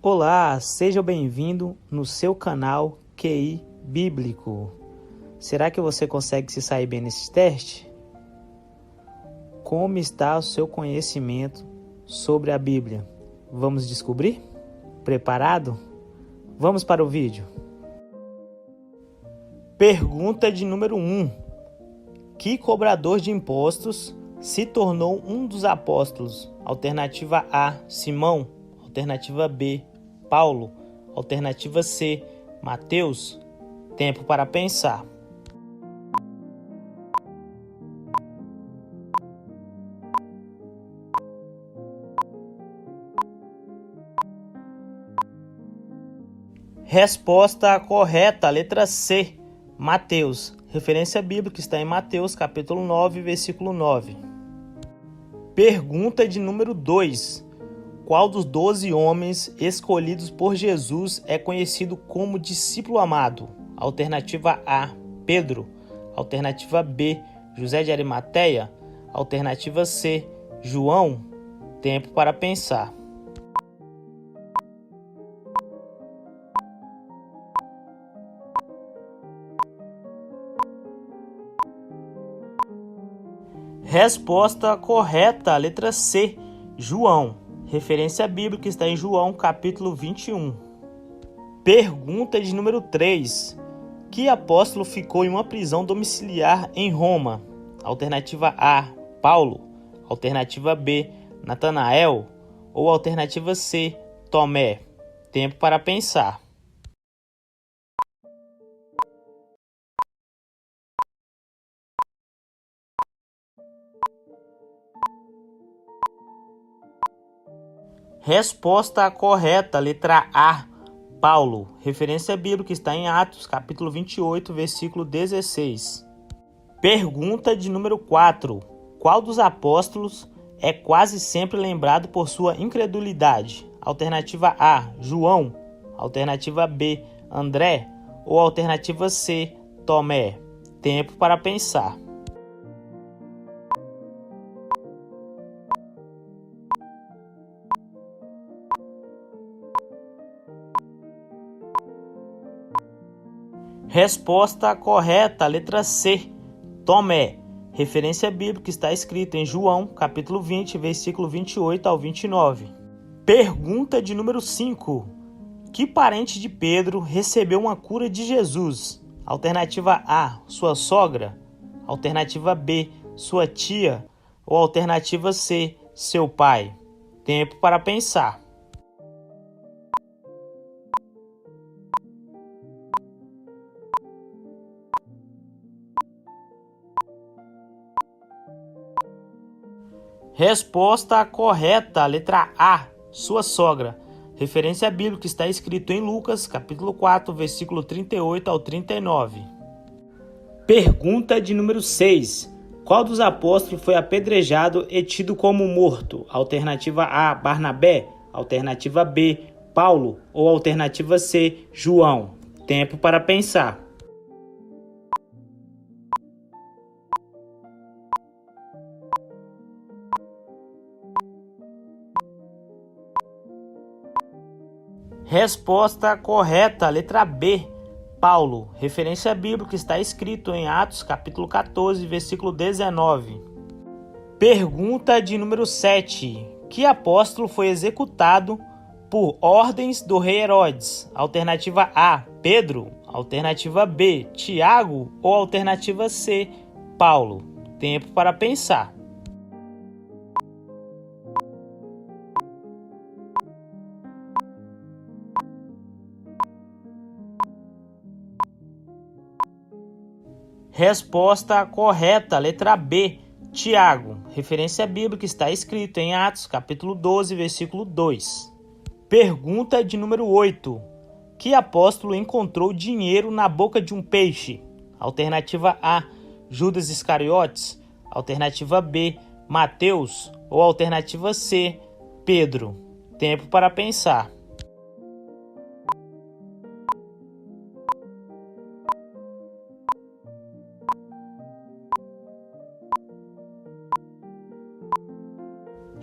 Olá, seja bem-vindo no seu canal QI Bíblico. Será que você consegue se sair bem nesse teste? Como está o seu conhecimento sobre a Bíblia? Vamos descobrir? Preparado? Vamos para o vídeo. Pergunta de número 1. Que cobrador de impostos se tornou um dos apóstolos? Alternativa A, Simão. Alternativa B, Paulo. Alternativa C, Mateus. Tempo para pensar. Resposta correta, letra C, Mateus. Referência bíblica está em Mateus, capítulo 9, versículo 9. Pergunta de número 2. Qual dos 12 homens escolhidos por Jesus é conhecido como discípulo amado? Alternativa A, Pedro. Alternativa B, José de Arimateia. Alternativa C, João. Tempo para pensar. Resposta correta, letra C, João. Referência bíblica está em João, capítulo 21. Pergunta de número 3. Que apóstolo ficou em uma prisão domiciliar em Roma? Alternativa A, Paulo. Alternativa B, Natanael. Ou alternativa C, Tomé. Tempo para pensar. Resposta correta, letra A, Paulo. Referência bíblica está em Atos, capítulo 28, versículo 16. Pergunta de número 4. Qual dos apóstolos é quase sempre lembrado por sua incredulidade? Alternativa A, João. Alternativa B, André. Ou alternativa C, Tomé. Tempo para pensar. Resposta correta, letra C, Tomé. Referência bíblica está escrita em João, capítulo 20, versículo 28 ao 29. Pergunta de número 5. Que parente de Pedro recebeu uma cura de Jesus? Alternativa A, sua sogra. Alternativa B, sua tia. Ou alternativa C, seu pai. Tempo para pensar. Resposta correta, letra A, sua sogra. Referência bíblica está escrito em Lucas, capítulo 4, versículo 38 ao 39. Pergunta de número 6. Qual dos apóstolos foi apedrejado e tido como morto? Alternativa A, Barnabé. Alternativa B, Paulo. Ou alternativa C, João. Tempo para pensar. Resposta correta, letra B, Paulo. Referência bíblica está escrito em Atos, capítulo 14, versículo 19. Pergunta de número 7. Que apóstolo foi executado por ordens do rei Herodes? Alternativa A, Pedro. Alternativa B, Tiago. Ou alternativa C, Paulo. Tempo para pensar. Resposta correta, letra B, Tiago. Referência bíblica está escrito em Atos, capítulo 12, versículo 2. Pergunta de número 8. Que apóstolo encontrou dinheiro na boca de um peixe? Alternativa A, Judas Iscariotes. Alternativa B, Mateus. Ou alternativa C, Pedro. Tempo para pensar.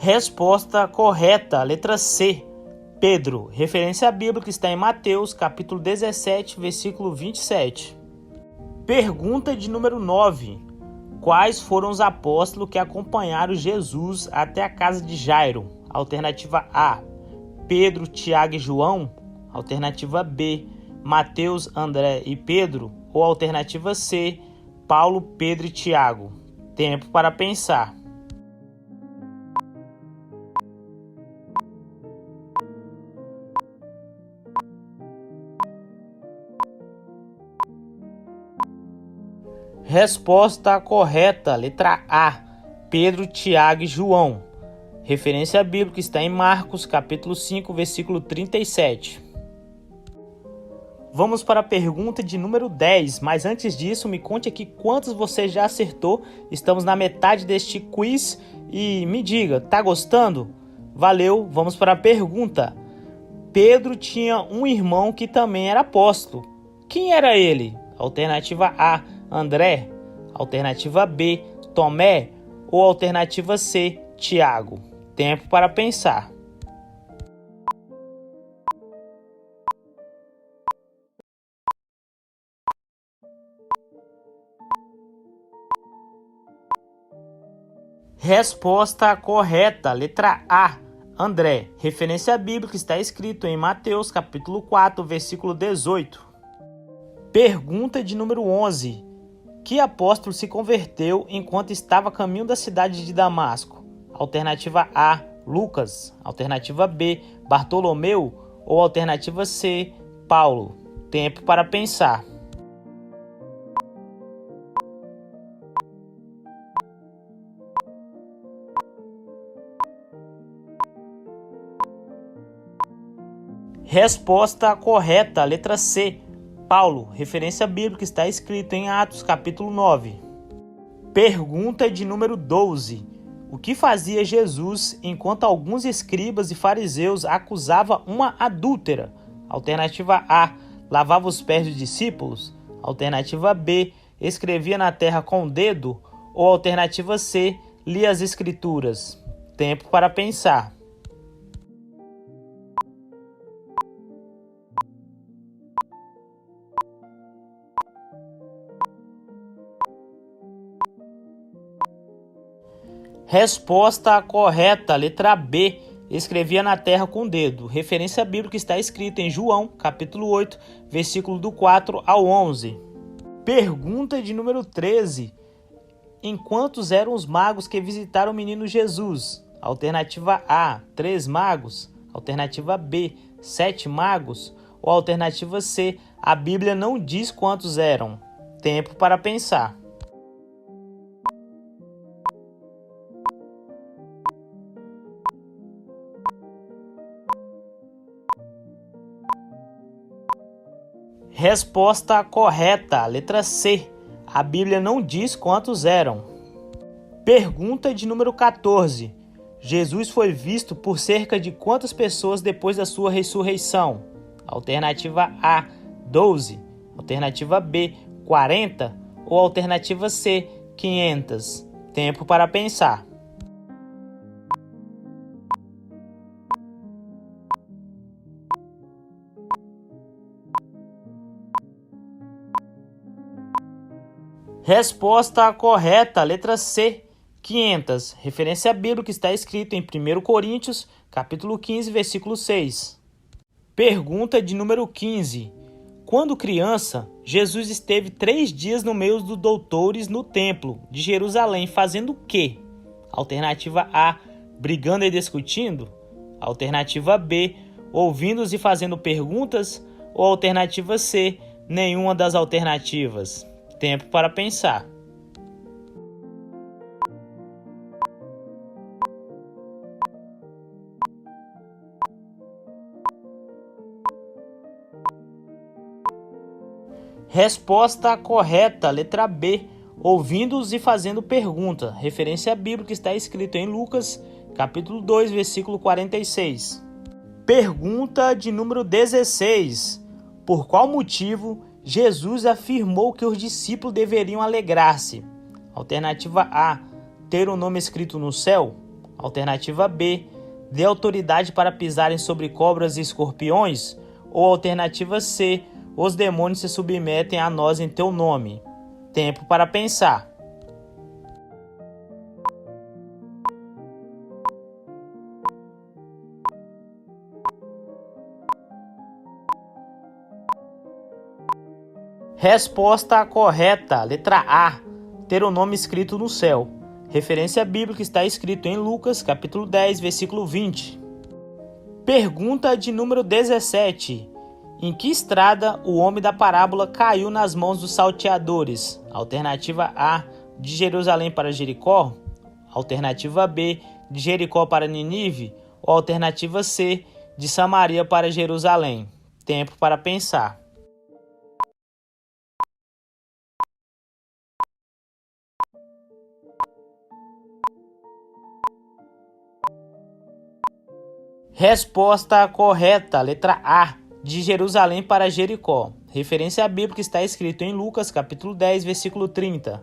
Resposta correta, letra C, Pedro, referência bíblica, está em Mateus, capítulo 17, versículo 27. Pergunta de número 9. Quais foram os apóstolos que acompanharam Jesus até a casa de Jairo? Alternativa A, Pedro, Tiago e João. Alternativa B, Mateus, André e Pedro. Ou alternativa C, Paulo, Pedro e Tiago. Tempo para pensar. Resposta correta, letra A, Pedro, Tiago e João. Referência bíblica está em Marcos, capítulo 5, versículo 37. Vamos para a pergunta de número 10, mas antes disso, me conte aqui quantos você já acertou. Estamos na metade deste quiz e me diga, tá gostando? Valeu, vamos para a pergunta. Pedro tinha um irmão que também era apóstolo. Quem era ele? Alternativa A, André. Alternativa B, Tomé. Ou alternativa C, Tiago. Tempo para pensar. Resposta correta, letra A, André. Referência bíblica está escrito em Mateus, capítulo 4, versículo 18. Pergunta de número 11. Que apóstolo se converteu enquanto estava a caminho da cidade de Damasco? Alternativa A, Lucas. Alternativa B, Bartolomeu. Ou alternativa C, Paulo. Tempo para pensar. Resposta correta, letra C, Paulo. Referência bíblica está escrito em Atos, capítulo 9. Pergunta de número 12. O que fazia Jesus enquanto alguns escribas e fariseus acusavam uma adúltera? Alternativa A, lavava os pés dos discípulos. Alternativa B, escrevia na terra com o dedo. Ou alternativa C, lia as escrituras. Tempo para pensar. Resposta correta, letra B, escrevia na terra com o dedo. Referência bíblica está escrita em João, capítulo 8, versículo do 4 ao 11. Pergunta de número 13. Em quantos eram os magos que visitaram o menino Jesus? Alternativa A, 3 magos. Alternativa B, 7 magos. Ou alternativa C, a Bíblia não diz quantos eram. Tempo para pensar. Resposta correta, letra C. A Bíblia não diz quantos eram. Pergunta de número 14. Jesus foi visto por cerca de quantas pessoas depois da sua ressurreição? Alternativa A, 12. Alternativa B, 40. Ou alternativa C, 500. Tempo para pensar. Resposta correta, letra C, 500. Referência bíblica está escrito em 1 Coríntios, capítulo 15, versículo 6. Pergunta de número 15. Quando criança, Jesus esteve 3 dias no meio dos doutores no templo de Jerusalém, fazendo o quê? Alternativa A, brigando e discutindo. Alternativa B, ouvindo-os e fazendo perguntas. Ou alternativa C, nenhuma das alternativas. Tempo para pensar. Resposta correta, letra B, ouvindo-os e fazendo pergunta. Referência bíblica está escrito em Lucas, capítulo 2, versículo 46. Pergunta de número 16. Por qual motivo Jesus afirmou que os discípulos deveriam alegrar-se? Alternativa A, ter o nome escrito no céu. Alternativa B, dê autoridade para pisarem sobre cobras e escorpiões? Ou alternativa C, os demônios se submetem a nós em teu nome? Tempo para pensar. Resposta correta, letra A, ter o nome escrito no céu. Referência bíblica está escrito em Lucas, capítulo 10, versículo 20. Pergunta de número 17. Em que estrada o homem da parábola caiu nas mãos dos salteadores? Alternativa A, de Jerusalém para Jericó. Alternativa B, de Jericó para Nínive. Ou alternativa C, de Samaria para Jerusalém. Tempo para pensar. Resposta correta, letra A, de Jerusalém para Jericó. Referência bíblica está escrito em Lucas, capítulo 10, versículo 30.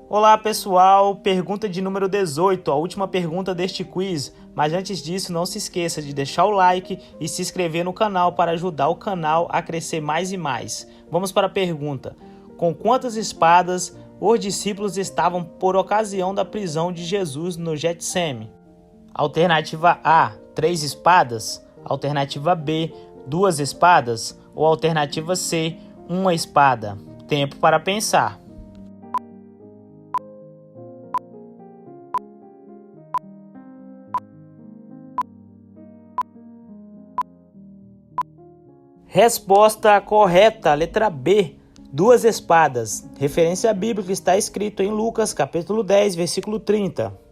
Olá pessoal, pergunta de número 18, a última pergunta deste quiz. Mas antes disso, não se esqueça de deixar o like e se inscrever no canal para ajudar o canal a crescer mais e mais. Vamos para a pergunta. Com quantas espadas os discípulos estavam por ocasião da prisão de Jesus no Getsêmani? Alternativa A, 3 espadas. Alternativa B, 2 espadas. Ou alternativa C, 1 espada. Tempo para pensar. Resposta correta, letra B, 2 espadas. Referência bíblica está escrito em Lucas, capítulo 10, versículo 30.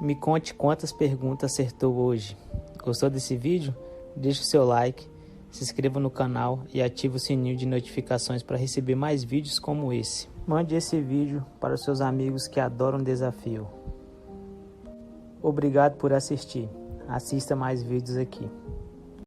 Me conte quantas perguntas acertou hoje. Gostou desse vídeo? Deixe o seu like, se inscreva no canal e ative o sininho de notificações para receber mais vídeos como esse. Mande esse vídeo para os seus amigos que adoram desafio. Obrigado por assistir. Assista mais vídeos aqui.